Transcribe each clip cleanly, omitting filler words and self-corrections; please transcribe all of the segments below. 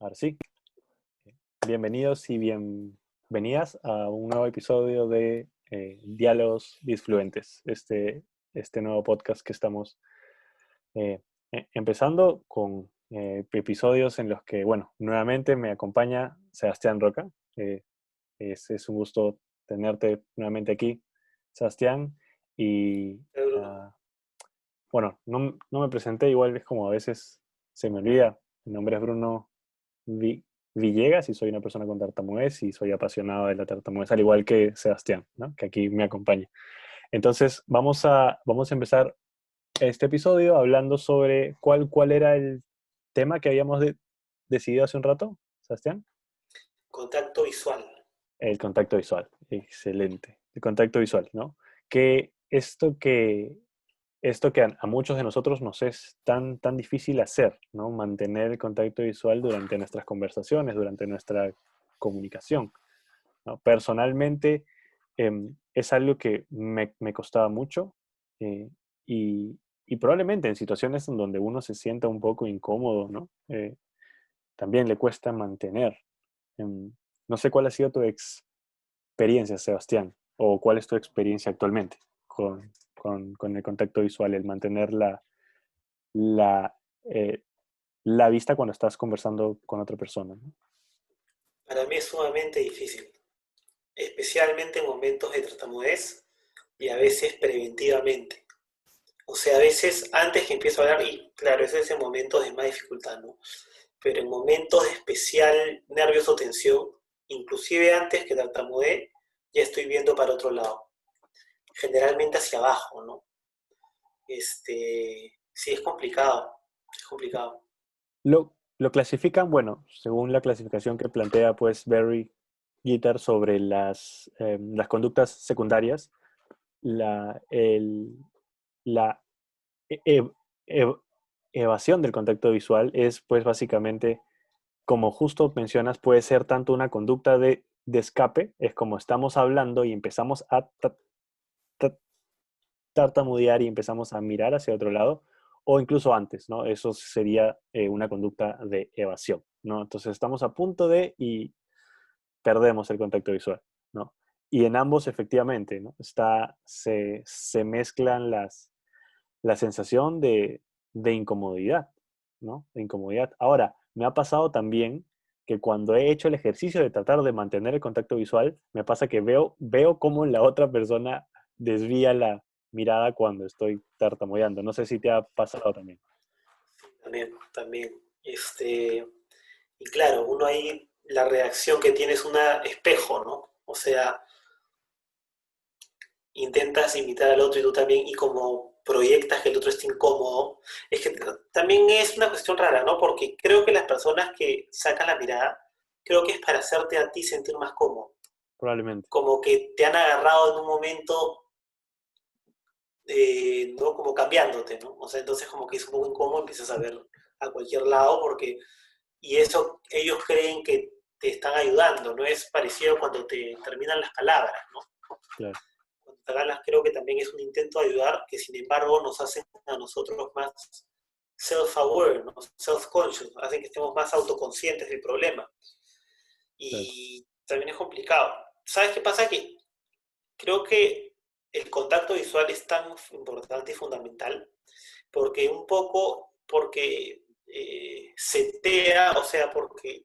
Ahora sí, bienvenidos y bienvenidas a un nuevo episodio de Diálogos Disfluentes, este nuevo podcast que estamos empezando con episodios en los que, bueno, nuevamente me acompaña Sebastián Roca. Es un gusto tenerte nuevamente aquí, Sebastián. Y Bruno. ah, bueno, no me presenté, igual es como a veces se me olvida. Mi nombre es Bruno Vi- Villegas y soy una persona con tartamudez y soy apasionado de la tartamudez, al igual que Sebastián, ¿no? Que aquí me acompaña. Entonces, vamos a empezar este episodio hablando sobre cuál era el tema que habíamos decidido hace un rato, Sebastián. Contacto visual. El contacto visual. Excelente. El contacto visual, ¿no? Que esto que a muchos de nosotros nos es tan difícil hacer, ¿no? Mantener el contacto visual durante nuestras conversaciones, durante nuestra comunicación, ¿no? Personalmente, es algo que me costaba mucho eh, y, y probablemente en situaciones en donde uno se sienta un poco incómodo, ¿no? También le cuesta mantener. Em, no sé cuál ha sido tu experiencia, Sebastián, o cuál es tu experiencia actualmente con el contacto visual, el mantener la, eh, la vista cuando estás conversando con otra persona, ¿no? Para mí es sumamente difícil, especialmente en momentos de tartamudez y a veces preventivamente. O sea, a veces antes que empiezo a hablar, y claro, ese es en momentos de más dificultad, ¿no? Pero en momentos de especial nervios o tensión, inclusive antes que tartamudee, ya estoy viendo para otro lado, generalmente hacia abajo, ¿no? Sí, es complicado, es complicado. Lo clasifican, bueno, según la clasificación que plantea pues Barry Gitter sobre las conductas secundarias, la, el- la e- e- e- evasión del contacto visual es pues básicamente, como justo mencionas, puede ser tanto una conducta de escape, es como estamos hablando y empezamos a ta- tartamudear y empezamos a mirar hacia otro lado, o incluso antes, ¿no? Eso sería una conducta de evasión, ¿no? Entonces estamos a punto de y perdemos el contacto visual, ¿no? Y en ambos, efectivamente, ¿no? Se mezclan la sensación de incomodidad, ¿no? De incomodidad. Ahora, me ha pasado también que cuando he hecho el ejercicio de tratar de mantener el contacto visual, me pasa que veo cómo la otra persona desvía la mirada cuando estoy tartamudeando. No sé si te ha pasado también. También, también. Y claro, uno ahí la reacción que tiene es un espejo, ¿no? O sea, intentas imitar al otro y tú también, y como proyectas que el otro esté incómodo, es que también es una cuestión rara, ¿no? Porque creo que las personas que sacan la mirada, creo que es para hacerte a ti sentir más cómodo, Probablemente. como que te han agarrado en un momento, ¿no? Como cambiándote, ¿no? O sea, entonces como que es un poco incómodo, empiezas a ver a cualquier lado porque y eso ellos creen que te están ayudando, ¿no? Es parecido cuando te terminan las palabras, ¿no? Claro. Cuando te ganas creo que también es un intento de ayudar que sin embargo nos hacen a nosotros más self-aware, ¿no? Self-conscious, hacen que estemos más autoconscientes del problema. Claro. Y también es complicado. ¿Sabes qué pasa? Que creo que el contacto visual es tan importante y fundamental porque un poco, porque setea, o sea, porque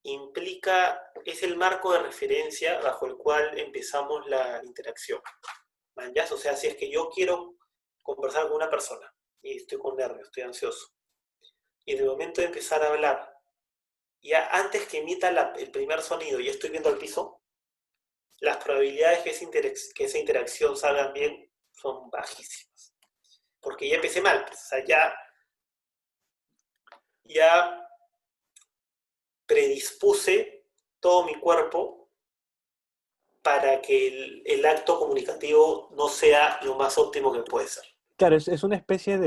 implica, es el marco de referencia bajo el cual empezamos la interacción. ¿Manjas? O sea, si es que yo quiero conversar con una persona y estoy con nervios, estoy ansioso, y en el momento de empezar a hablar, ya antes que emita el primer sonido y estoy viendo al piso, las probabilidades que esa interacción salgan bien son bajísimas. Porque ya empecé mal, pues, o sea, ya predispuse todo mi cuerpo para que el acto comunicativo no sea lo más óptimo que puede ser. Claro, es una especie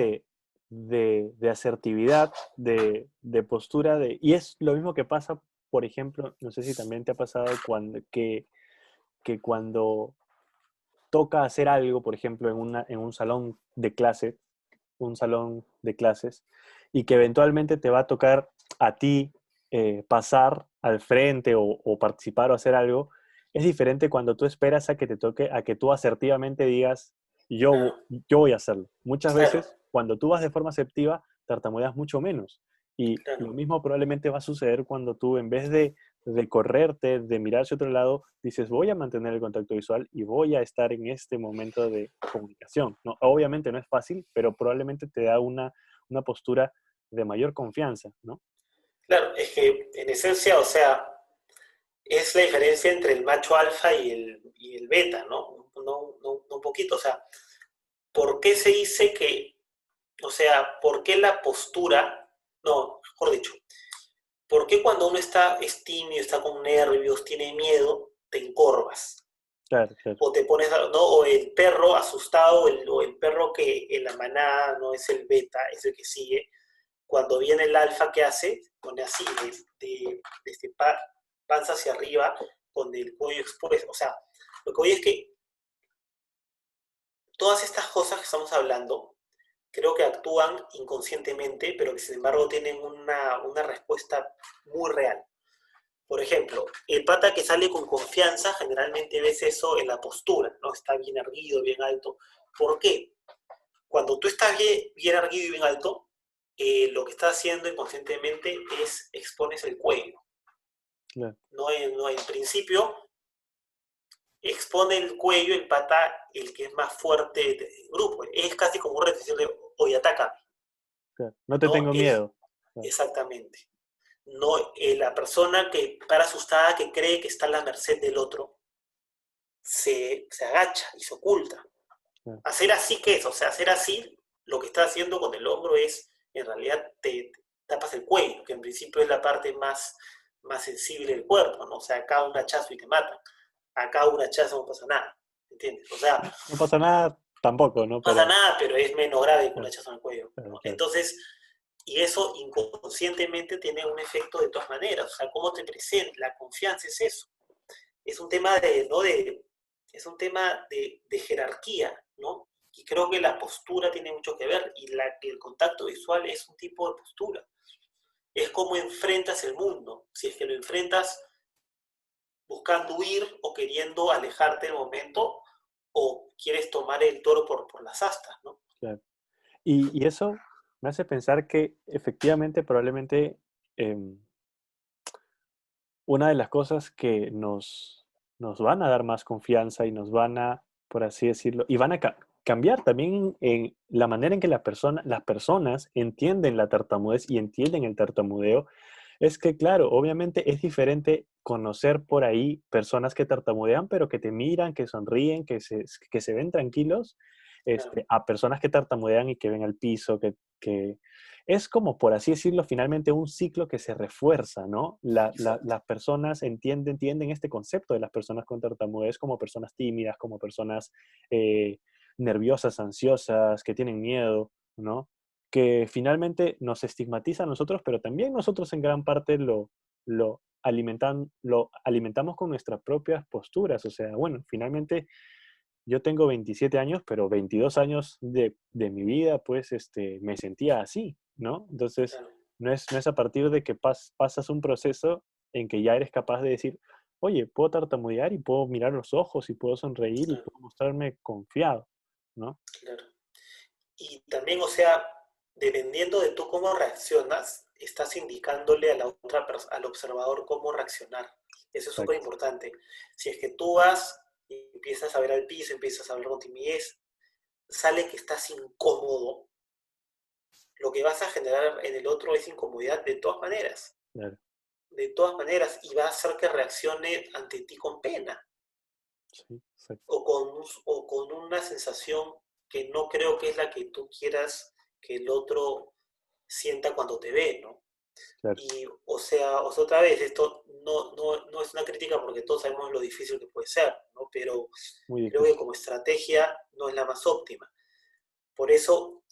de asertividad, de postura, y es lo mismo que pasa, por ejemplo, no sé si también te ha pasado que cuando toca hacer algo, por ejemplo, en un salón de clase, un salón de clases, y que eventualmente te va a tocar a ti pasar al frente o participar o hacer algo, es diferente cuando tú esperas a que te toque, a que tú asertivamente digas, Claro, yo voy a hacerlo. Muchas claro, veces, cuando tú vas de forma asertiva, tartamudeas mucho menos. Y lo claro. mismo probablemente va a suceder cuando tú, en vez de correrte, de mirar hacia otro lado, dices, voy a mantener el contacto visual y voy a estar en este momento de comunicación. ¿No? Obviamente no es fácil, pero probablemente te da una postura de mayor confianza, ¿no? Claro, es que en esencia, o sea, es la diferencia entre el macho alfa y el beta, ¿no? Un poquito, o sea, ¿por qué se dice que, o sea, por qué la postura, no, mejor dicho, por qué cuando uno es tímido, está con nervios, tiene miedo, te encorvas? Claro, claro. O te pones, ¿no? O el perro asustado, o el perro que en la manada no es el beta, es el que sigue. Cuando viene el alfa, ¿qué hace? Pone así, desde panza hacia arriba, con el cuello expuesto. O sea, lo que voy es que todas estas cosas que estamos hablando, creo que actúan inconscientemente, pero que sin embargo tienen una respuesta muy real. Por ejemplo, el pata que sale con confianza, generalmente ves eso en la postura, ¿no? Está bien erguido, bien alto. ¿Por qué? Cuando tú estás bien erguido y bien alto, lo que estás haciendo inconscientemente es expones el cuello. Claro. No en principio, expone el cuello el pata, el que es más fuerte del grupo. Es casi como una repetición de, oye, ataca. Claro. No te No tengo es miedo. Claro, exactamente. No, la persona que para asustada, que cree que está a la merced del otro, se agacha y se oculta. claro, Hacer así, ¿qué es? O sea, hacer así, lo que está haciendo con el hombro es, en realidad, te tapas el cuello, que en principio es la parte más sensible del cuerpo, ¿no? O sea, acá un hachazo y te matan. Acá un hachazo no pasa nada, ¿entiendes? O sea, no pasa nada tampoco, ¿no? no pasa Pero, nada, pero es menos grave que un claro, hachazo en el cuello, claro, ¿no? claro. Entonces, y eso inconscientemente tiene un efecto de todas maneras. O sea, cómo te presentas, la confianza es eso. Es un tema de, ¿no? Es un tema de jerarquía, ¿no? Y creo que la postura tiene mucho que ver y el contacto visual es un tipo de postura. Es cómo enfrentas el mundo. Si es que lo enfrentas buscando huir o queriendo alejarte del momento o quieres tomar el toro por las astas, ¿no? Claro. Y eso me hace pensar que efectivamente, probablemente, em, una de las cosas que nos van a dar más confianza y nos van a, por así decirlo, y van a cambiar también en la manera en que las personas entienden la tartamudez y entienden el tartamudeo, es que, claro, obviamente es diferente conocer por ahí personas que tartamudean, pero que te miran, que sonríen, que se ven tranquilos, Claro, a personas que tartamudean y que ven al piso, que es como, por así decirlo, finalmente un ciclo que se refuerza, ¿no? exacto. Las personas entienden este concepto de las personas con tartamudez como personas tímidas, como personas eh, nerviosas, ansiosas, que tienen miedo, ¿no? Que finalmente nos estigmatiza a nosotros, pero también nosotros en gran parte lo alimentamos con nuestras propias posturas. O sea, bueno, finalmente yo tengo 27 años, pero 22 años de mi vida, pues, me sentía así, ¿no? Entonces, Claro, no es a partir de que pasas un proceso en que ya eres capaz de decir, oye, puedo tartamudear y puedo mirar los ojos y puedo sonreír y claro, puedo mostrarme confiado, ¿no? claro. Y también, o sea, dependiendo de tú cómo reaccionas, estás indicándole a la al observador cómo reaccionar. Eso es súper Exacto. importante. Si es que tú vas y empiezas a ver al piso, empiezas a hablar con timidez, sale que estás incómodo, lo que vas a generar en el otro es incomodidad de todas maneras. Claro, De todas maneras, y va a hacer que reaccione ante ti con pena sí, exacto. o con una sensación que no creo que es la que tú quieras que el otro sienta cuando te ve, ¿no? Claro, Y, o sea, otra vez, esto no es una crítica porque todos sabemos lo difícil que puede ser, ¿no? Pero muy creo que difícil. como estrategia no es la más óptima. Por eso,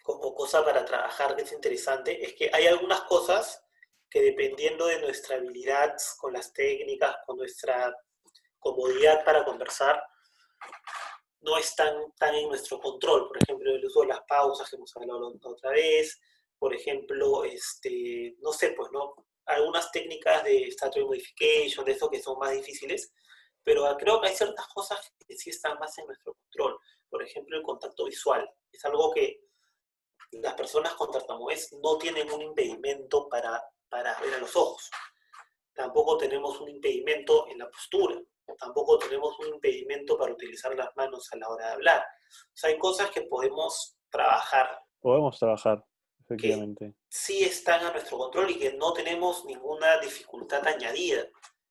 como cosa para trabajar que es interesante, es que hay algunas cosas que dependiendo de nuestra habilidad con las técnicas, con nuestra comodidad para conversar, no están tan en nuestro control. Por ejemplo, el uso de las pausas que hemos hablado la otra vez, por ejemplo, no sé, pues, ¿no? Algunas técnicas de Static Modification, de eso que son más difíciles, pero creo que hay ciertas cosas que sí están más en nuestro control. Por ejemplo, el contacto visual. Es algo que las personas con tartamudez no tienen un impedimento para ver a los ojos. Tampoco tenemos un impedimento en la postura. Tampoco tenemos un impedimento para utilizar las manos a la hora de hablar. O sea, hay cosas que podemos trabajar Podemos trabajar, que efectivamente. sí están a nuestro control y que no tenemos ninguna dificultad añadida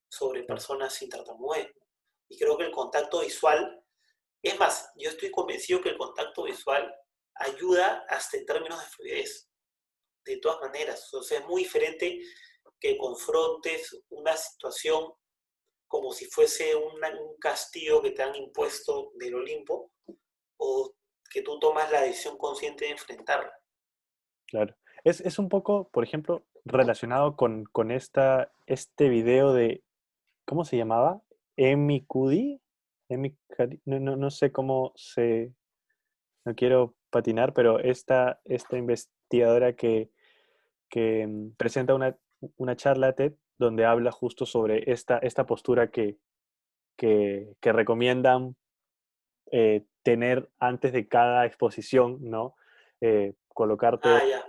sobre Claro. personas sin tartamudez. Y creo que el contacto visual, es más, yo estoy convencido que el contacto visual ayuda hasta en términos de fluidez, de todas maneras. O sea, es muy diferente que confrontes una situación como si fuese un castigo que te han impuesto del Olimpo, o que tú tomas la decisión consciente de enfrentarla. Claro. Es un poco, por ejemplo, relacionado con este video de, ¿cómo se llamaba? Emi Cudi. No sé cómo se, no quiero patinar, pero esta investigadora que presenta una charla TED donde habla justo sobre esta postura que recomiendan tener antes de cada exposición, ¿no? Colocarte. Ah, ya.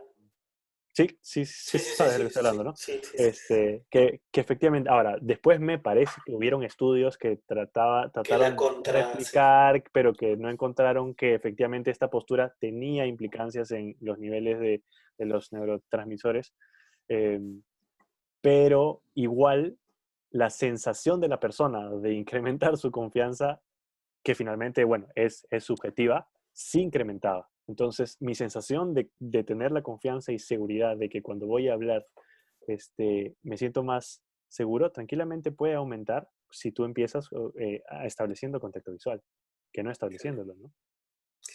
Sí, sí, sí Sí, sí, sí, sabes de lo que sí, estoy sí, hablando, ¿no? sí, sí, sí. Que efectivamente, ahora, después me parece que hubieron estudios que Que la trataron de contra, sí. replicar, pero que no encontraron que efectivamente esta postura tenía implicancias en los niveles de los neurotransmisores, eh, pero igual la sensación de la persona de incrementar su confianza, que finalmente, bueno, es subjetiva, sí incrementaba. Entonces, mi sensación de tener la confianza y seguridad de que cuando voy a hablar, me siento más seguro, tranquilamente puede aumentar si tú empiezas estableciendo contacto visual, que no estableciéndolo, ¿no?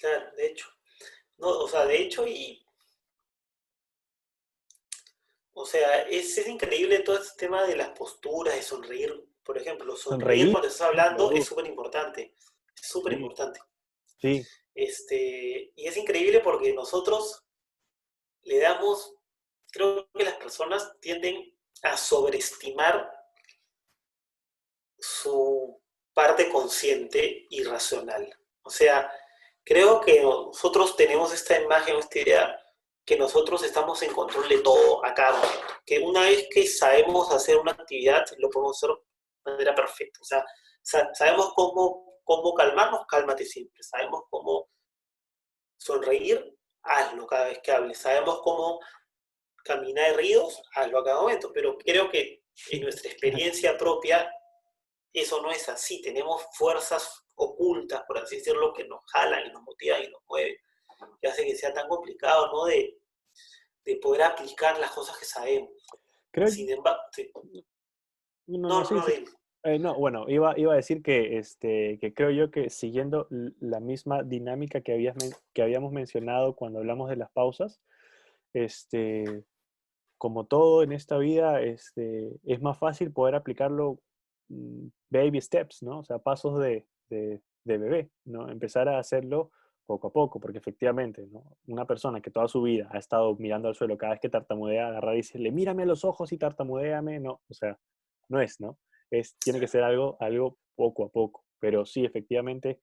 Claro, de hecho. No, o sea, de hecho, o sea, es increíble todo este tema de las posturas, de sonreír. Por ejemplo, sonreír Sonreír, cuando estás por hablando ejemplo, es súper importante. Es súper sí, importante. sí, Y es increíble porque nosotros le damos, creo que las personas tienden a sobreestimar su parte consciente y racional. O sea, creo que nosotros tenemos esta imagen, esta idea, que nosotros estamos en control de todo a cada momento. Que una vez que sabemos hacer una actividad, lo podemos hacer de manera perfecta. O sea, sabemos cómo calmarnos, cálmate siempre. Sabemos cómo sonreír, hazlo cada vez que hables. Sabemos cómo caminar de ríos, hazlo a cada momento. Pero creo que en nuestra experiencia propia eso no es así. Tenemos fuerzas ocultas, por así decirlo, que nos jalan y nos motivan y nos mueven, que hace que sea tan complicado, ¿no? De poder aplicar las cosas que sabemos. creo, Sin embargo, sí. no, no, No, no, sí, no, sí. dime. No, bueno, iba a decir que creo yo que siguiendo la misma dinámica que habíamos mencionado cuando hablamos de las pausas, este, como todo en esta vida, es más fácil poder aplicarlo baby steps, ¿no? O sea, pasos de bebé, ¿no? Empezar a hacerlo poco a poco, porque efectivamente, ¿no? Una persona que toda su vida ha estado mirando al suelo cada vez que tartamudea, agarrar y decirle, mírame a los ojos y tartamudéame, no, o sea, no es, ¿no? Tiene que ser algo poco a poco, pero sí, efectivamente,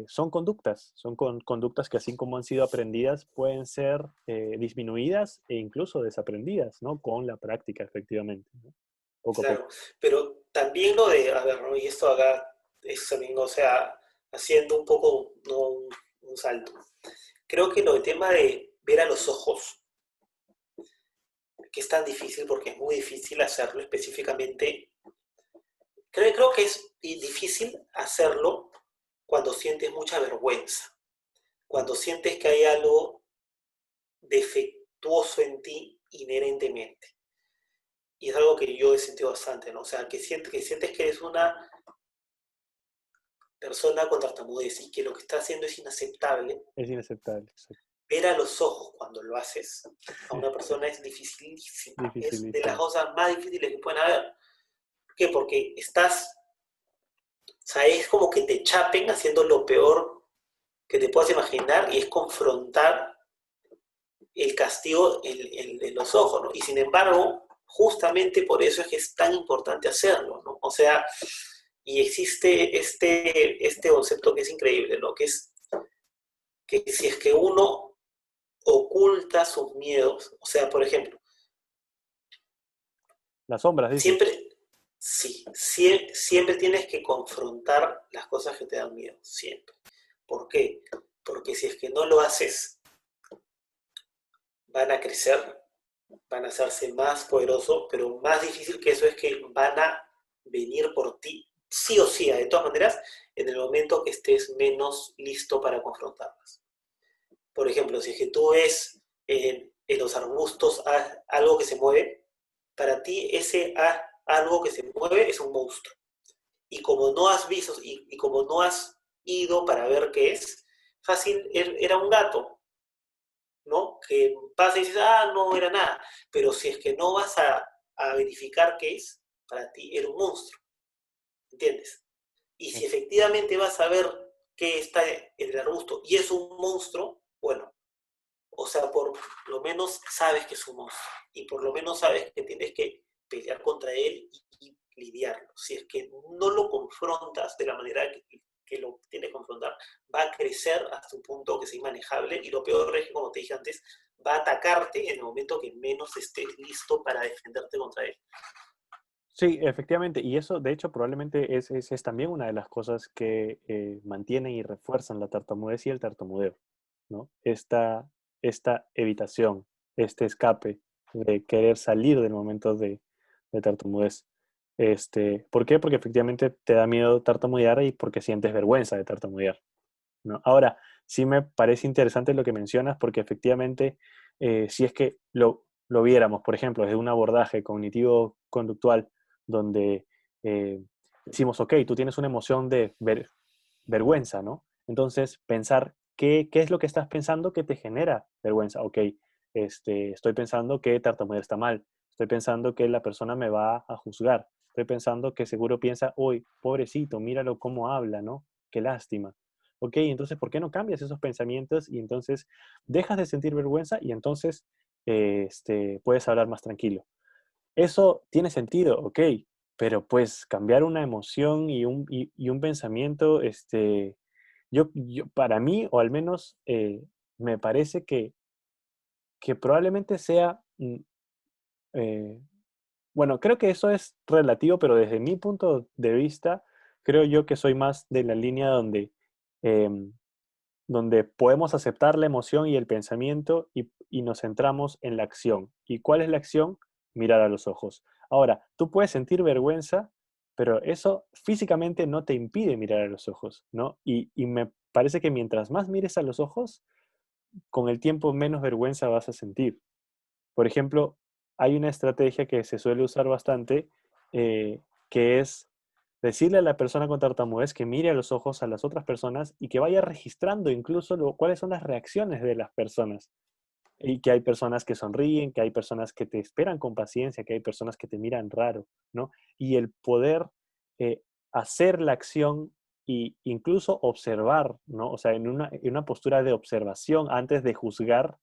son conductas que así como han sido aprendidas, pueden ser disminuidas e incluso desaprendidas, ¿no? Con la práctica, efectivamente, ¿no? Poco a Claro, poco. pero también lo de, a ver, ¿no? Y esto acá es también, o sea, haciendo un poco, ¿no? un salto. Creo que lo del tema de ver a los ojos, que es tan difícil porque es muy difícil hacerlo específicamente. Creo que es difícil hacerlo cuando sientes mucha vergüenza, Mm. cuando sientes que hay algo defectuoso en ti inherentemente. Y es algo que yo he sentido bastante, ¿no? O sea, que sientes que eres una persona con tartamudez y que lo que está haciendo es inaceptable. Es inaceptable, exacto. Ver a los ojos cuando lo haces a una persona es dificilísimo. Es de las Dificilísimo. cosas más difíciles que pueden haber. ¿Por qué? Porque estás, o sea, es como que te chapen haciendo lo peor que te puedas imaginar y es confrontar el castigo en los ojos, ¿no? Y sin embargo, justamente por eso es que es tan importante hacerlo, ¿no? O sea, y existe este concepto que es increíble, ¿no? Que es que si es que uno oculta sus miedos, o sea, por ejemplo, Las sombras, dices. siempre, sí, siempre tienes que confrontar las cosas que te dan miedo, siempre. ¿Por qué? Porque si es que no lo haces, van a crecer, van a hacerse más poderosos, pero más difícil que eso es que van a venir por ti, sí o sí, de todas maneras, en el momento que estés menos listo para confrontarlas. Por ejemplo, si es que tú ves en los arbustos algo que se mueve, para ti ese algo que se mueve es un monstruo. Y como no has visto y como no has ido para ver qué es, fácil era un gato, ¿no? Que pasa y dices, ah, no era nada. Pero si es que no vas a verificar qué es, para ti era un monstruo, ¿entiendes? Y si efectivamente vas a ver qué está en el arbusto y es un monstruo, bueno, o sea, por lo menos sabes que es un monstruo y por lo menos sabes que tienes que pelear contra él y lidiarlo. Si es que no lo confrontas de la manera que lo tienes que confrontar, va a crecer hasta un punto que sea inmanejable y lo peor es que, como te dije antes, va a atacarte en el momento que menos estés listo para defenderte contra él. Sí, efectivamente, y eso de hecho probablemente es también una de las cosas que mantienen y refuerzan la tartamudez y el tartamudeo, ¿no? Esta evitación, este escape de querer salir del momento de tartamudez. ¿Por qué? Porque efectivamente te da miedo tartamudear y porque sientes vergüenza de tartamudear, ¿no? Ahora, sí me parece interesante lo que mencionas porque efectivamente, si es que lo viéramos, por ejemplo, desde un abordaje cognitivo-conductual, donde eh, decimos, ok, tú tienes una emoción de vergüenza, ¿no? Entonces, pensar qué es lo que estás pensando que te genera vergüenza. Ok, estoy pensando que tartamudear está mal, estoy pensando que la persona me va a juzgar, estoy pensando que seguro piensa, uy, pobrecito, míralo cómo habla, ¿no? Qué lástima. Ok, entonces, ¿por qué no cambias esos pensamientos y entonces dejas de sentir vergüenza y entonces puedes hablar más tranquilo? Eso tiene sentido, ok, pero pues cambiar una emoción y un pensamiento, para mí, o al menos me parece que probablemente sea, eh, bueno, creo que eso es relativo, pero desde mi punto de vista, creo yo que soy más de la línea em, donde podemos aceptar la emoción y el pensamiento y nos centramos en la acción. ¿Y cuál es la acción? Mirar a los ojos. Ahora, tú puedes sentir vergüenza, pero eso físicamente no te impide mirar a los ojos, ¿no? Y me parece que mientras más mires a los ojos, con el tiempo menos vergüenza vas a sentir. Por ejemplo, hay una estrategia que se suele usar bastante, que es decirle a la persona con tartamudez que mire a los ojos a las otras personas y que vaya registrando incluso cuáles son las reacciones de las personas. Y que hay personas que sonríen, que hay personas que te esperan con paciencia, que hay personas que te miran raro, ¿no? Y el poder eh, hacer la acción e incluso observar, ¿no? O sea, en una postura de observación antes de juzgar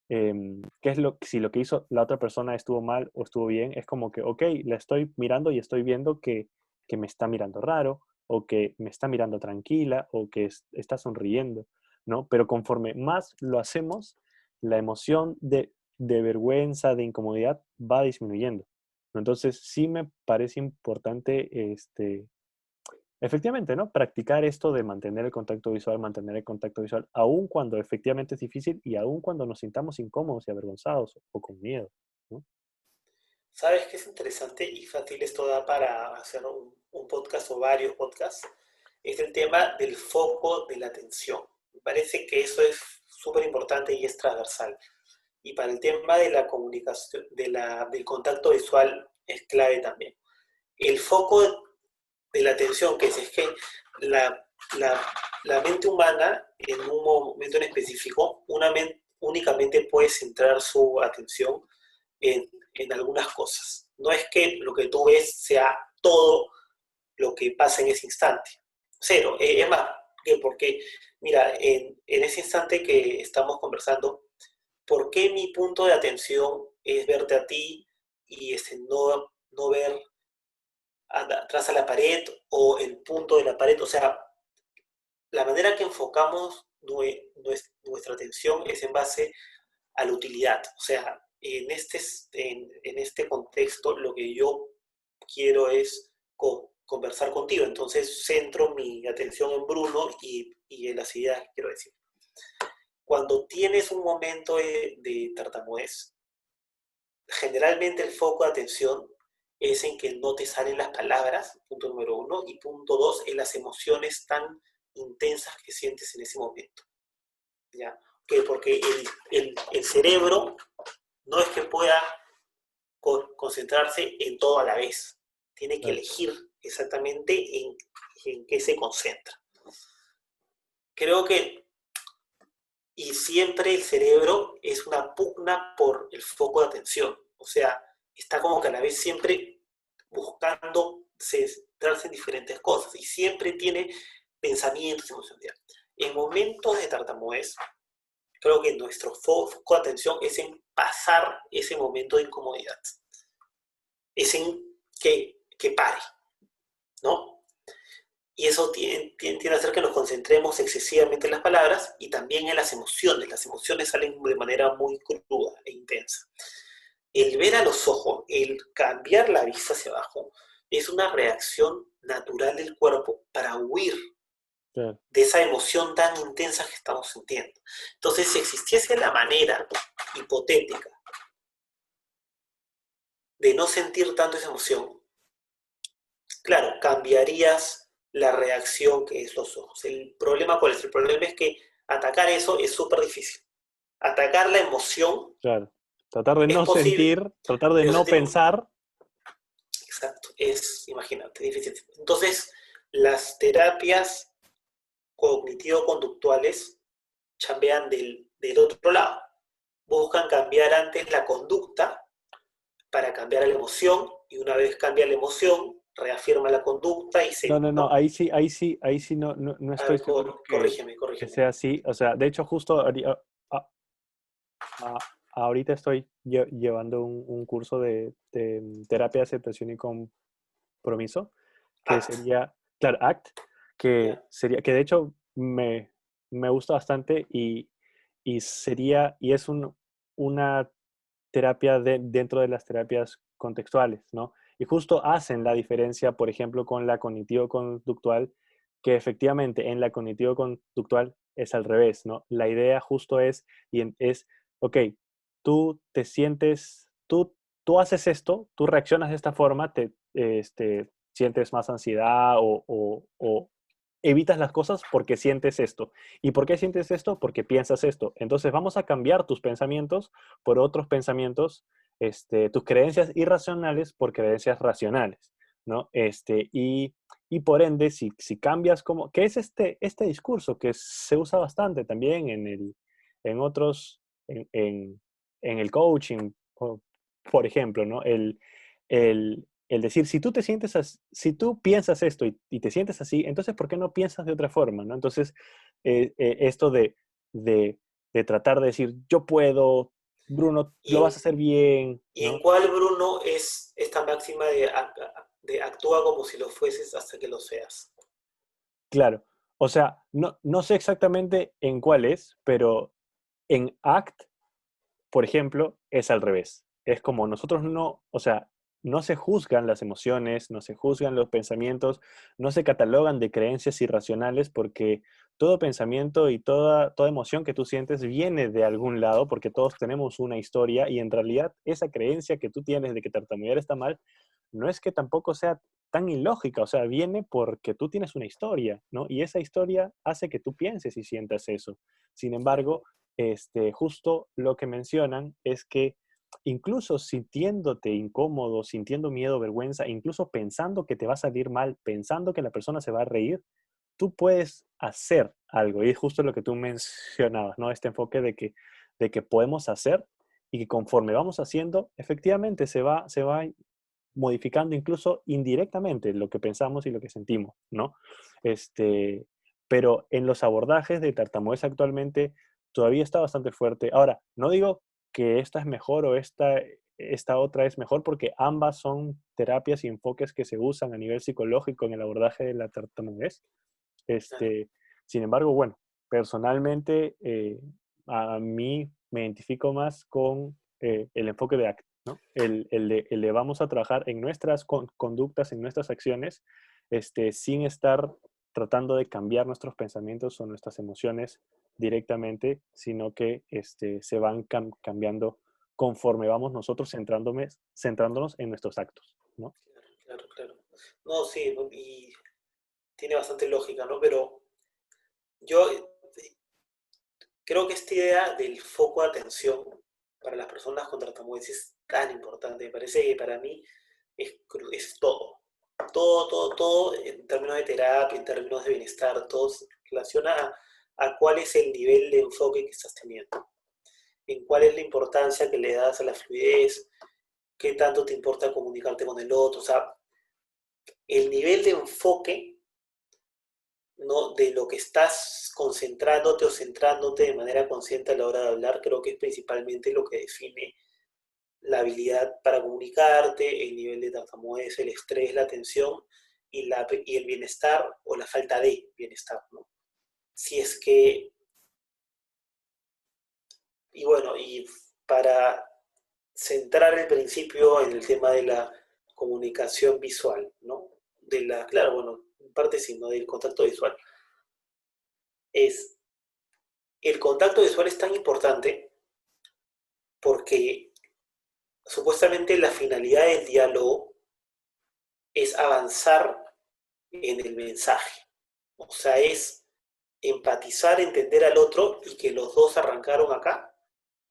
qué es si lo que hizo la otra persona estuvo mal o estuvo bien, es como que, ok, la estoy mirando y estoy viendo que me está mirando raro, o que me está mirando tranquila, o que está sonriendo, ¿no? Pero conforme más lo hacemos, la emoción de vergüenza, de incomodidad, va disminuyendo, ¿no? Entonces, sí me parece importante, efectivamente, ¿no? Practicar esto de mantener el contacto visual, aun cuando efectivamente es difícil y aun cuando nos sintamos incómodos y avergonzados o con miedo, ¿no? ¿Sabes qué es interesante y fácil? Esto da para hacer un podcast o varios podcasts. Es el tema del foco de la atención. Me parece que eso es súper importante y es transversal. Y para el tema de la comunicación, del contacto visual es clave también. El foco de la atención, que es que la, la, la mente humana en un momento en específico únicamente puede centrar su atención en algunas cosas. No es que lo que tú ves sea todo lo que pasa en ese instante. Cero. Es más, porque, mira, en ese instante que estamos conversando, ¿por qué mi punto de atención es verte a ti y no ver atrás a la pared o el punto de la pared? O sea, la manera que enfocamos nuestra atención es en base a la utilidad. O sea, en este contexto lo que yo quiero es conversar contigo. Entonces centro mi atención en Bruno y en las ideas que quiero decir. Cuando tienes un momento de tartamudez, generalmente el foco de atención es en que no te salen las palabras, punto número uno, y punto dos, en las emociones tan intensas que sientes en ese momento. ¿Ya? Porque el cerebro no es que pueda concentrarse en todo a la vez. Tiene que Claro. elegir exactamente en qué se concentra. Creo que, y siempre el cerebro es una pugna por el foco de atención. O sea, está como que a la vez siempre buscando centrarse en diferentes cosas y siempre tiene pensamientos, emociones. En momentos de tartamudez, creo que nuestro foco de atención es en pasar ese momento de incomodidad. Es en que pare, ¿no? Y eso tiende a hacer que nos concentremos excesivamente en las palabras y también en las emociones. Las emociones salen de manera muy cruda e intensa. El ver a los ojos, el cambiar la vista hacia abajo, es una reacción natural del cuerpo para huir Claro. de esa emoción tan intensa que estamos sintiendo. Entonces, si existiese la manera hipotética de no sentir tanto esa emoción, claro, cambiarías la reacción que es los ojos. ¿El problema cuál es? El problema es que atacar eso es súper difícil. Atacar la emoción Claro. Tratar de es no posible, sentir, tratar de pero se no tiene pensar. exacto, imagínate, difícil. Entonces, las terapias cognitivo-conductuales chambean del otro lado. Buscan cambiar antes la conducta para cambiar la emoción, y una vez cambia la emoción, reafirma la conducta y No, se, no, no, ¿no? ahí sí no A estoy ver, seguro corrígeme, que corrígeme. sea así. O sea, de hecho, justo a- ahorita estoy llevando un curso de terapia de aceptación y compromiso, que ACT, sería, claro, ACT, que ya. sería, que de hecho me gusta bastante y sería, y es una terapia dentro de las terapias contextuales, ¿no? Y justo hacen la diferencia, por ejemplo, con la cognitivo-conductual, que efectivamente en la cognitivo-conductual es al revés, ¿no? La idea justo es, ok, tú te sientes, tú haces esto, tú reaccionas de esta forma, sientes más ansiedad o evitas las cosas porque sientes esto. ¿Y por qué sientes esto? Porque piensas esto. Entonces vamos a cambiar tus pensamientos por otros pensamientos, tus creencias irracionales por creencias racionales, ¿no? Y por ende, si cambias como, ¿qué es este discurso que se usa bastante también en otros, en el coaching, por ejemplo, ¿no? El decir, si tú te sientes si tú piensas esto y te sientes así, entonces, ¿por qué no piensas de otra forma, no? Entonces, esto de, de tratar de decir, yo puedo, Bruno, ¿Y lo vas a en, hacer bien, y en ¿no? cuál, Bruno, es esta máxima de actúa como si lo fueses hasta que lo seas? Claro. O sea, no sé exactamente en cuál es, pero en ACT, por ejemplo, es al revés. Es como nosotros no, o sea, no se juzgan las emociones, no se juzgan los pensamientos, no se catalogan de creencias irracionales porque todo pensamiento y toda emoción que tú sientes viene de algún lado porque todos tenemos una historia y en realidad esa creencia que tú tienes de que tartamudear está mal, no es que tampoco sea tan ilógica, o sea, viene porque tú tienes una historia, ¿no? Y esa historia hace que tú pienses y sientas eso. Sin embargo, justo lo que mencionan es que incluso sintiéndote incómodo, sintiendo miedo, vergüenza, incluso pensando que te va a salir mal, pensando que la persona se va a reír, tú puedes hacer algo. Y es justo lo que tú mencionabas, ¿no? Este enfoque de que podemos hacer y que conforme vamos haciendo, efectivamente se va modificando incluso indirectamente lo que pensamos y lo que sentimos, ¿no? Este, pero en los abordajes de tartamudez actualmente, todavía está bastante fuerte. Ahora, no digo que esta es mejor o esta otra es mejor, porque ambas son terapias y enfoques que se usan a nivel psicológico en el abordaje de la tartamudez. Claro, Este, sin embargo, bueno, personalmente a mí me identifico más con el enfoque de ACT, ¿no? El de vamos a trabajar en nuestras conductas, en nuestras acciones, sin estar tratando de cambiar nuestros pensamientos o nuestras emociones directamente, sino que se van cambiando conforme vamos nosotros centrándonos en nuestros actos, ¿no? claro, claro. No, sí, y tiene bastante lógica, ¿no? Pero yo creo que esta idea del foco de atención para las personas con tartamudez es tan importante. Me parece que para mí es todo. Todo, todo, todo en términos de terapia, en términos de bienestar, todo se relaciona a cuál es el nivel de enfoque que estás teniendo, en cuál es la importancia que le das a la fluidez, qué tanto te importa comunicarte con el otro. O sea, el nivel de enfoque, ¿no? De lo que estás concentrándote o centrándote de manera consciente a la hora de hablar, creo que es principalmente lo que define la habilidad para comunicarte, el nivel de tartamudez, el estrés, la tensión y el bienestar o la falta de bienestar, ¿no? Si es que, y bueno, y para centrar el principio en el tema de la comunicación visual, ¿no? Claro, bueno, en parte sí, ¿no? Del contacto visual. Es, el contacto visual es tan importante porque supuestamente la finalidad del diálogo es avanzar en el mensaje. O sea, es empatizar, entender al otro y que los dos arrancaron acá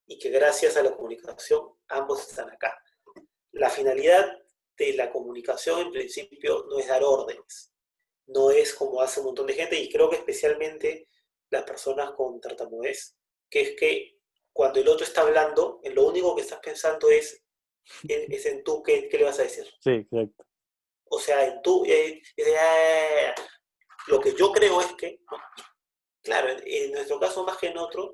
y que gracias a la comunicación ambos están acá. La finalidad de la comunicación en principio no es dar órdenes, no es como hace un montón de gente y creo que especialmente las personas con tartamudez, que es que cuando el otro está hablando, en lo único que estás pensando es en tú, ¿qué le vas a decir? Sí, exacto. O sea, en tú, lo que yo creo es que, claro, en nuestro caso más que en otro,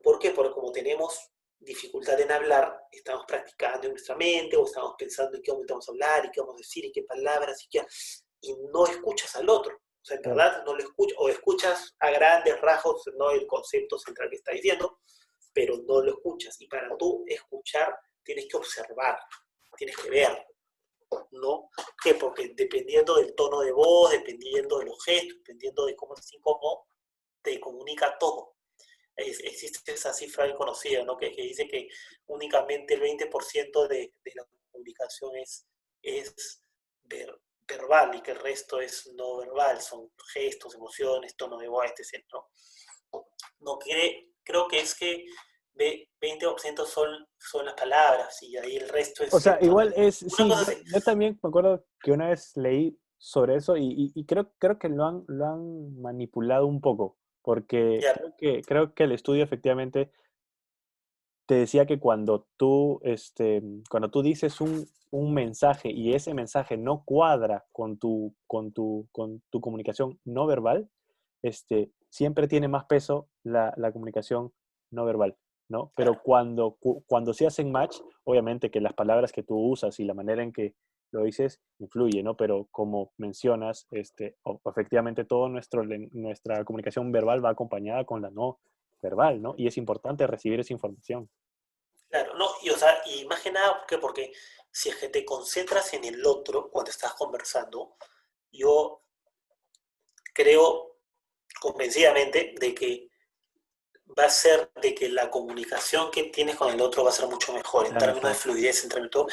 ¿por qué? Porque como tenemos dificultad en hablar, estamos practicando en nuestra mente o estamos pensando en qué momento vamos a hablar y qué vamos a decir y qué palabras y no escuchas al otro. O sea, en Claro. verdad no lo escuchas, o escuchas a grandes rasgos, no el concepto central que está diciendo, pero no lo escuchas. Y para tú escuchar, tienes que observar, tienes que ver, ¿no? ¿Qué? Porque dependiendo del tono de voz, dependiendo de los gestos, dependiendo de cómo es incómodo, te comunica todo. Existe esa cifra bien conocida, ¿no? Que dice que únicamente el 20% de la comunicación es verbal y que el resto es no verbal, son gestos, emociones, tono de voz, etc. No creo que es que 20% son las palabras y ahí el resto O es sea, el tono de igual voz. es, Una sí, cosa yo, así. yo también me acuerdo que una vez leí sobre eso y creo que lo han manipulado un poco, porque Ya, creo que el estudio efectivamente te decía que cuando tú dices un mensaje y ese mensaje no cuadra con tu comunicación no verbal, siempre tiene más peso la comunicación no verbal, ¿no? Pero claro, cuando se hacen match, obviamente que las palabras que tú usas y la manera en que lo dices influye, ¿no? Pero como mencionas, efectivamente nuestra comunicación verbal va acompañada con la no verbal, ¿no? Y es importante recibir esa información. claro. No, y, o sea, y más que nada, ¿por qué? Porque si es que te concentras en el otro cuando estás conversando, yo creo convencidamente de que va a ser de que la comunicación que tienes con el otro va a ser mucho mejor en Sea términos de mejor. fluidez, en términos de todo.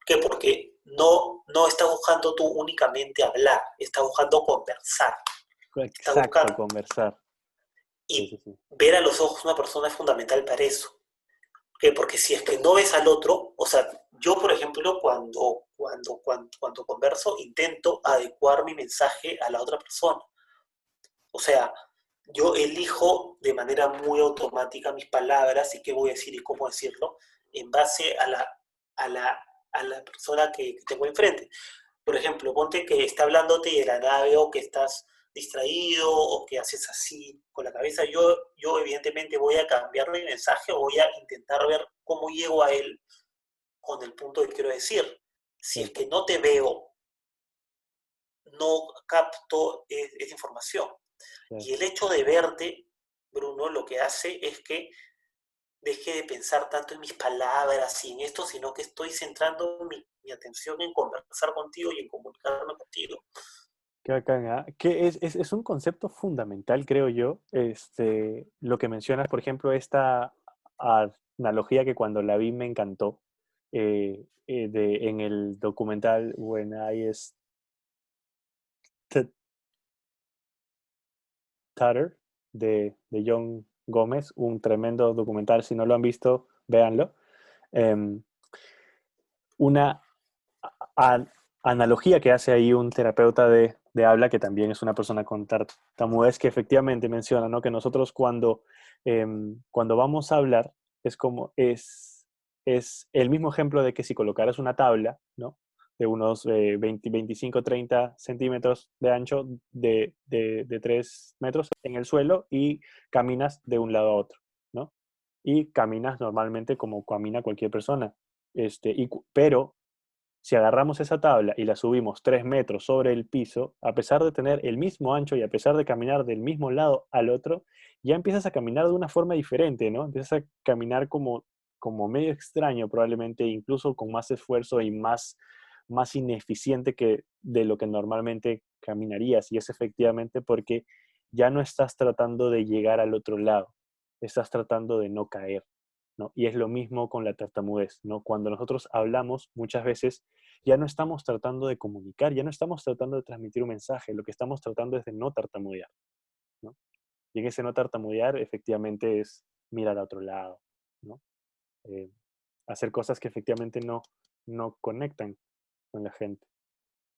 ¿Qué? Porque no estás buscando tú únicamente hablar, estás buscando conversar, estás Exacto, buscando conversar. Sí, sí, y sí. ver a los ojos a una persona es fundamental para eso. ¿Qué? Porque si es que no ves al otro, o sea, yo por ejemplo cuando converso intento adecuar mi mensaje a la otra persona. O sea, yo elijo de manera muy automática mis palabras y qué voy a decir y cómo decirlo en base a la, a la persona que tengo enfrente. Por ejemplo, ponte que está hablándote y de la nada veo que estás distraído o que haces así con la cabeza, yo evidentemente voy a cambiar mi mensaje o voy a intentar ver cómo llego a él con el punto que quiero decir. Si es Sí, que no te veo, no capto esa información. sí. Y el hecho de verte, Bruno, lo que hace es que deje de pensar tanto en mis palabras y en esto, sino que estoy centrando mi atención en conversar contigo y en comunicarme contigo. Qué bacán, ¿ah? Que es un concepto fundamental, creo yo. Lo que mencionas, por ejemplo, esta analogía que cuando la vi me encantó, en el documental When I Stutter de John Gómez, un tremendo documental. Si no lo han visto, véanlo. Em, una a- analogía que hace ahí un terapeuta de habla, que también es una persona con tartamudez, que efectivamente menciona, ¿no? Que nosotros cuando vamos a hablar es como es el mismo ejemplo de que si colocaras una tabla, ¿no? De unos 20, 25, 30 centímetros de ancho, de 3 metros en el suelo y caminas de un lado a otro, ¿no? Y caminas normalmente como camina cualquier persona. Pero si agarramos esa tabla y la subimos 3 metros sobre el piso, a pesar de tener el mismo ancho y a pesar de caminar del mismo lado al otro, ya empiezas a caminar de una forma diferente, ¿no? Empiezas a caminar como medio extraño, probablemente incluso con más esfuerzo y más ineficiente que de lo que normalmente caminarías. Y es efectivamente porque ya no estás tratando de llegar al otro lado, estás tratando de no caer, ¿no? Y es lo mismo con la tartamudez, ¿no? Cuando nosotros hablamos, muchas veces ya no estamos tratando de comunicar, ya no estamos tratando de transmitir un mensaje, lo que estamos tratando es de no tartamudear, ¿no? Y en ese no tartamudear, efectivamente, es mirar a otro lado, ¿no? Eh, hacer cosas que efectivamente no conectan con la gente.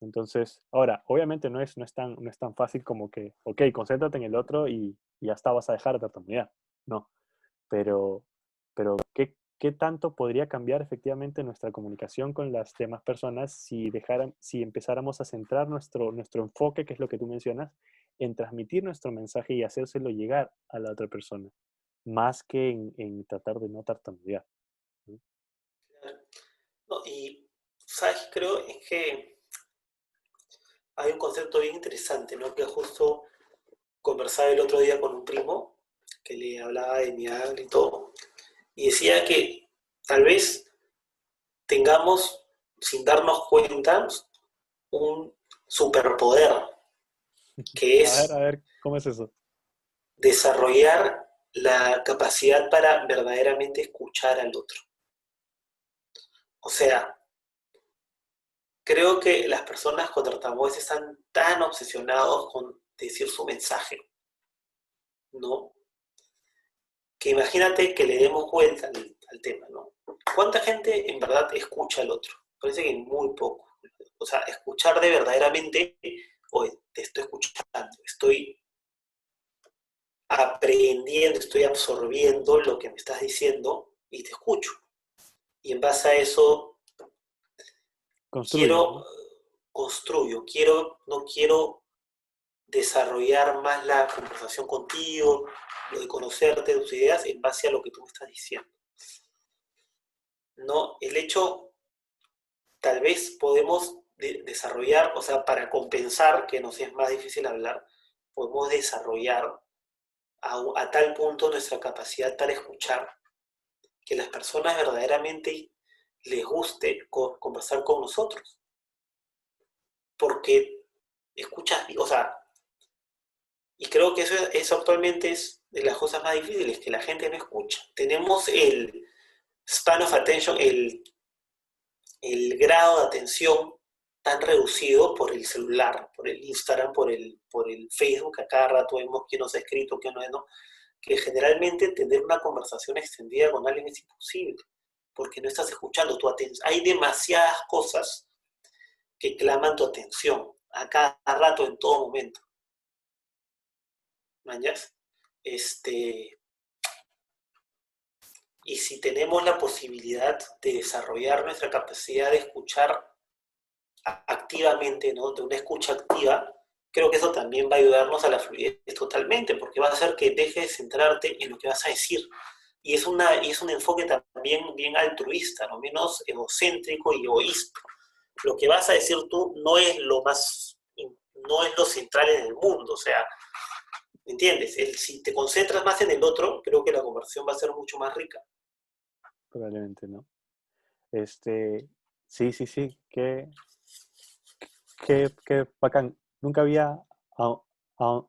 Entonces, ahora, obviamente no es tan fácil como que, ok, concéntrate en el otro y ya está, vas a dejar de tartamudear. No, pero, pero ¿qué tanto podría cambiar efectivamente nuestra comunicación con las demás personas si empezáramos a centrar nuestro enfoque, que es lo que tú mencionas, en transmitir nuestro mensaje y hacérselo llegar a la otra persona, más que en tratar de no tartamudear, ¿no? No, y, ¿sabes? Creo es que hay un concepto bien interesante, ¿no? Que justo conversaba el otro día con un primo que le hablaba de mi ángel y todo, y decía que tal vez tengamos, sin darnos cuenta, un superpoder, que A es ver, ¿cómo es eso? desarrollar la capacidad para verdaderamente escuchar al otro. O sea, creo que las personas con tartamudez están tan obsesionados con decir su mensaje, ¿no? Que imagínate que le demos vuelta al tema, ¿no? ¿Cuánta gente en verdad escucha al otro? Parece que muy poco. O sea, escuchar de verdaderamente, oye, te estoy escuchando, estoy aprendiendo, estoy absorbiendo lo que me estás diciendo y te escucho. Y en base a eso Construyes, quiero, ¿no? construyo, no quiero desarrollar más la conversación contigo, lo de conocerte, tus ideas, en base a lo que tú me estás diciendo. No, el hecho, tal vez podemos desarrollar, o sea, para compensar que nos es más difícil hablar, podemos desarrollar a tal punto nuestra capacidad para escuchar que las personas verdaderamente les guste conversar con nosotros. Porque escuchas, o sea, y creo que eso actualmente es de las cosas más difíciles, que la gente no escucha. Tenemos el span of attention, el grado de atención tan reducido por el celular, por el Instagram, por el Facebook, a cada rato vemos quién nos ha escrito, quién no, que generalmente tener una conversación extendida con alguien es imposible, porque no estás escuchando tu atención. Hay demasiadas cosas que claman tu atención a cada rato, en todo momento. ¿Mañas? Este, y si tenemos la posibilidad de desarrollar nuestra capacidad de escuchar activamente, ¿no? De una escucha activa, creo que eso también va a ayudarnos a la fluidez totalmente, porque va a hacer que dejes de centrarte en lo que vas a decir. Y es un enfoque también bien altruista, no menos egocéntrico y egoísta. Lo que vas a decir tú no es lo central en el mundo, o sea, ¿me entiendes? Si te concentras más en el otro, creo que la conversación va a ser mucho más rica. Probablemente, ¿no? Este, sí, sí, sí, qué bacán. Nunca había ah- ah-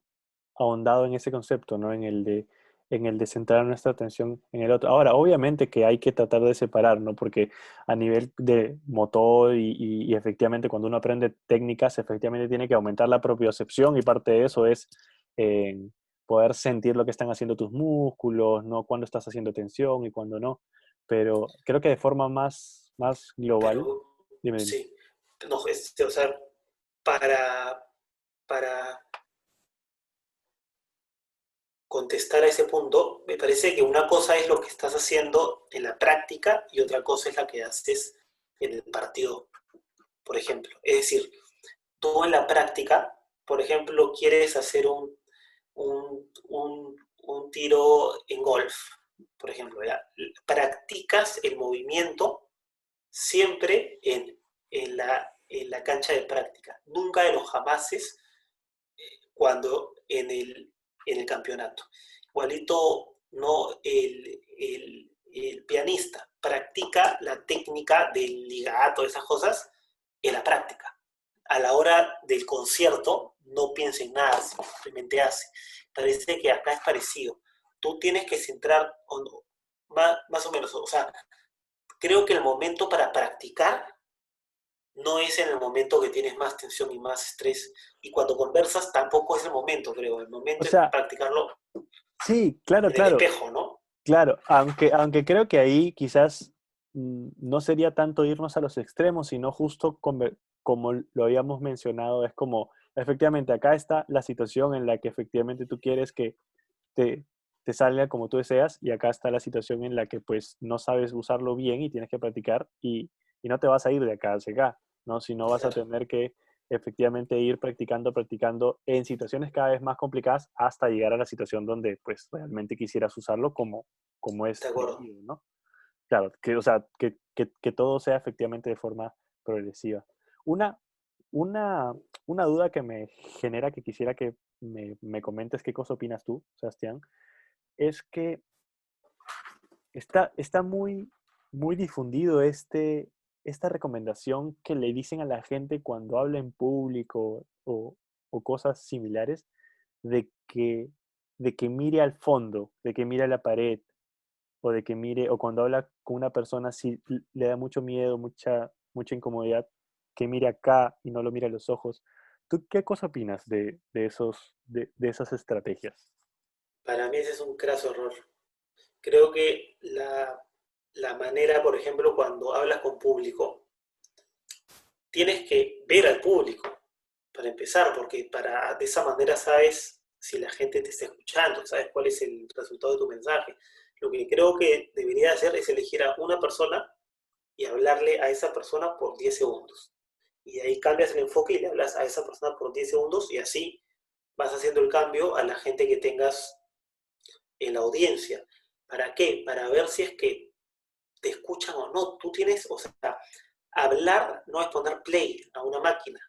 ahondado en ese concepto, ¿no? En el de centrar nuestra atención en el otro. Ahora, obviamente que hay que tratar de separar, ¿no? Porque a nivel de motor y efectivamente cuando uno aprende técnicas, efectivamente tiene que aumentar la propiocepción y parte de eso es eh, poder sentir lo que están haciendo tus músculos, ¿no? Cuando estás haciendo tensión y cuando no. Pero creo que de forma más global, Pero dime. sí, no, o sea, para, para contestar a ese punto, me parece que una cosa es lo que estás haciendo en la práctica y otra cosa es la que haces en el partido, por ejemplo. Es decir, tú en la práctica, por ejemplo, quieres hacer un tiro en golf, por ejemplo, ¿ya? Practicas el movimiento siempre en la cancha de práctica, nunca de los jamases cuando en el campeonato. Igualito, no el pianista practica la técnica del ligato, esas cosas, en la práctica. A la hora del concierto, no piensa en nada, simplemente hace. Parece que acá es parecido. Tú tienes que centrar, más o menos, o sea, creo que el momento para practicar no es en el momento que tienes más tensión y más estrés. Y cuando conversas tampoco es el momento, creo. El O momento es sea, practicarlo sí, claro, en el claro. espejo, ¿no? Claro, aunque creo que ahí quizás no sería tanto irnos a los extremos, sino justo como lo habíamos mencionado, es como, efectivamente, acá está la situación en la que efectivamente tú quieres que te, te salga como tú deseas y acá está la situación en la que pues no sabes usarlo bien y tienes que practicar y no te vas a ir de acá hacia acá, ¿no? Sino vas a Claro, tener que efectivamente ir practicando, practicando en situaciones cada vez más complicadas hasta llegar a la situación donde pues realmente quisieras usarlo como de es acuerdo. debido, ¿no? Claro, que, o sea, que todo sea efectivamente de forma progresiva. Una, una, una duda que me genera que quisiera que me comentes qué cosa opinas tú, Sebastián, es que está muy difundido esta recomendación que le dicen a la gente cuando habla en público o cosas similares de de que mire al fondo, de que mire a la pared, o de que mire, o cuando habla con una persona si le da mucho miedo, mucha incomodidad, que mire acá y no lo mire a los ojos. ¿Tú qué cosa opinas de esas estrategias? Para mí ese es un craso error. Creo que la manera, por ejemplo, cuando hablas con público, tienes que ver al público, para empezar, porque de esa manera sabes si la gente te está escuchando, sabes cuál es el resultado de tu mensaje. Lo que creo que debería hacer es elegir a una persona y hablarle a esa persona por 10 segundos. Y de ahí cambias el enfoque y le hablas a esa persona por 10 segundos y así vas haciendo el cambio a la gente que tengas en la audiencia. ¿Para qué? Para ver si es que te escuchan o no. Tú tienes, o sea, hablar no es poner play a una máquina,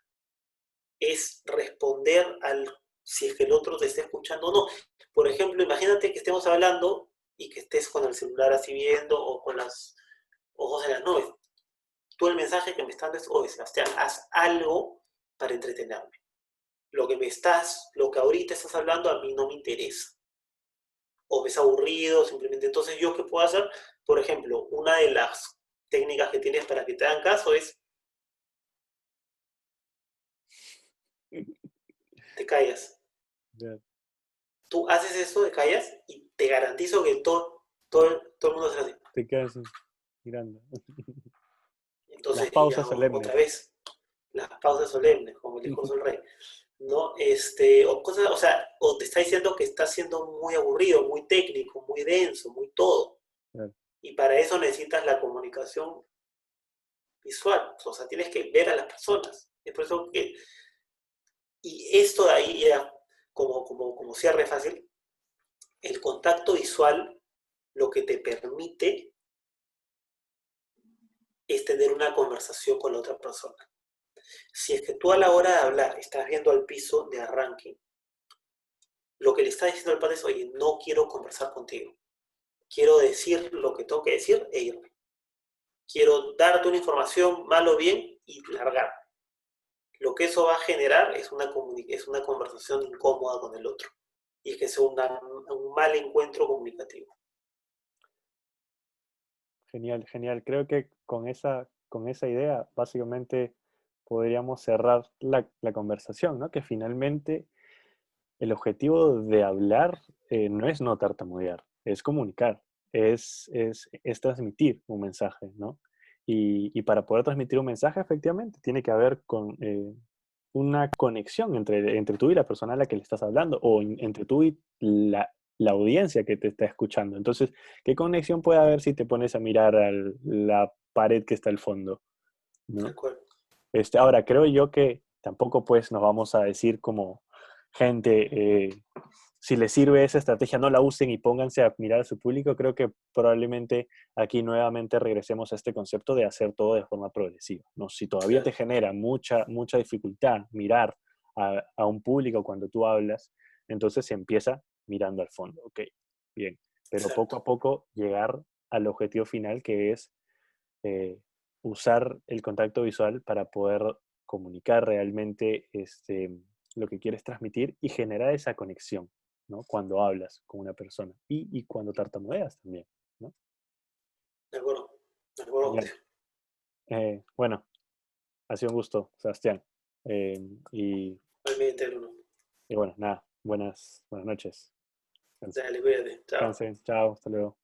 es responder si es que el otro te está escuchando o no. Por ejemplo, imagínate que estemos hablando y que estés con el celular así viendo o con los ojos en las nubes. Tú el mensaje que me estás dando es, oye, Sebastián, haz algo para entretenerme. Lo que ahorita estás hablando a mí no me interesa. O me es aburrido, simplemente. Entonces, ¿yo qué puedo hacer? Por ejemplo, una de las técnicas que tienes para que te hagan caso es, te callas. Ya, Tú haces eso, te callas, y te garantizo que todo el mundo será así. te quedas mirando. Las Entonces, pausas otra solemnes. vez, las pausas solemnes, como el discurso del rey. ¿No? O sea, o te está diciendo que está siendo muy aburrido, muy técnico, muy denso, muy todo. Claro. Y para eso necesitas la comunicación visual. O sea, tienes que ver a las personas. Es por eso que Y esto de ahí ya, como cierre fácil, el contacto visual lo que te permite es tener una conversación con la otra persona. Si es que tú a la hora de hablar estás viendo al piso de arranque, lo que le está diciendo al padre es, oye, no quiero conversar contigo. Quiero decir lo que tengo que decir e irme. Quiero darte una información, mal o bien, y largar. Lo que eso va a generar es una conversación incómoda con el otro. Y es que sea un mal encuentro comunicativo. Genial, genial. Creo que con esa idea básicamente podríamos cerrar la conversación, ¿no? Que finalmente el objetivo de hablar no es no tartamudear, es comunicar, es transmitir un mensaje, ¿no? Y para poder transmitir un mensaje, efectivamente, tiene que haber una conexión entre tú y la persona a la que le estás hablando, o entre tú y la audiencia que te está escuchando. Entonces, ¿qué conexión puede haber si te pones a mirar a la pared que está al fondo, ¿De ¿no? acuerdo? Ahora, creo yo que tampoco pues nos vamos a decir como gente, si les sirve esa estrategia, no la usen y pónganse a mirar a su público. Creo que probablemente aquí nuevamente regresemos a este concepto de hacer todo de forma progresiva, ¿no? Si todavía te Claro, genera mucha dificultad mirar a un público cuando tú hablas, entonces se empieza mirando al fondo. Ok, bien, pero poco exacto. a poco llegar al objetivo final, que es eh, usar el contacto visual para poder comunicar realmente lo que quieres transmitir y generar esa conexión, ¿no? Cuando hablas con una persona y cuando tartamudeas también, ¿no? De acuerdo. De acuerdo Genial. contigo. Bueno, ha sido un gusto, Sebastián. Eh, y, Realmente, Bruno. y bueno, nada, buenas noches. Dale, cuídate. Chao. Descansen, chao, hasta luego.